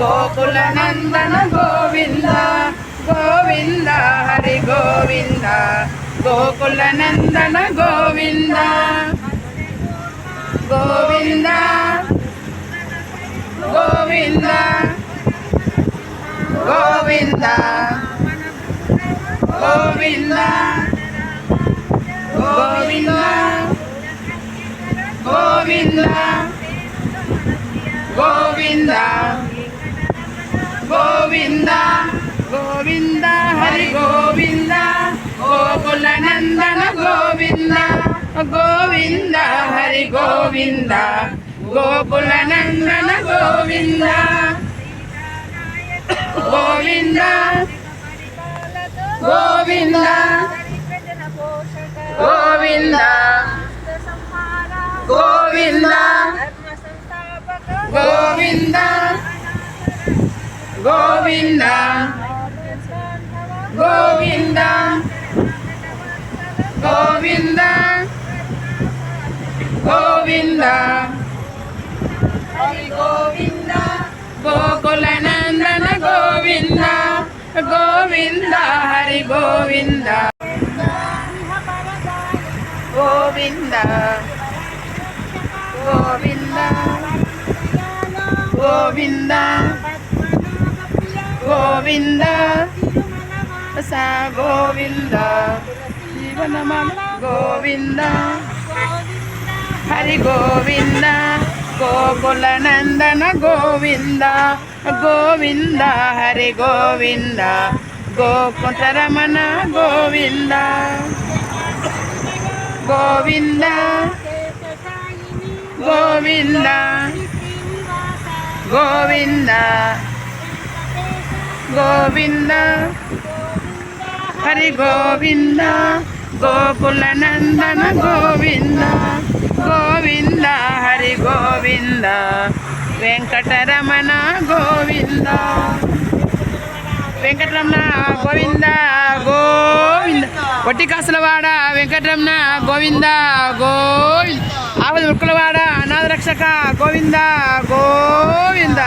గోకుల నందన గోవింద గోవింద హరి గోవింద గోకుల నందన గోవింద గోవింద గోవింద గోవింద గోవింద గోవింద గోవింద గోవింద గోవింద గోవింద హరి గోవింద గోకుల నందన గోవింద గోవింద హరి గోవింద గోకుల నందన గోవింద గోవింద గోవింద గోవింద గోవింద గోవింద గోవింద గోవింద గోవింద గోవింద హరి గోవింద గోకుల నందన గోవింద గోవింద హరి గోవింద గోవింద గోవింద గోవింద గోవింద సా గోవింద జీవనమన గోవింద హరి గోవింద గోకుల నందన గోవింద గోవింద హరి గోవింద గోకుటరమణ గోవింద గోవింద గోవింద గోవింద గోవింద హరి గోవింద గోకుల నందన గోవింద గోవింద హరి గోవింద వెంకటరమణ గోవింద వెంకటరమణ గోవింద గోవింద వట్టి కాసులవాడ వెంకటరమణ గోవింద గోవింద ఆపద ముక్కులవాడ అనాథ రక్షక గోవింద గోవింద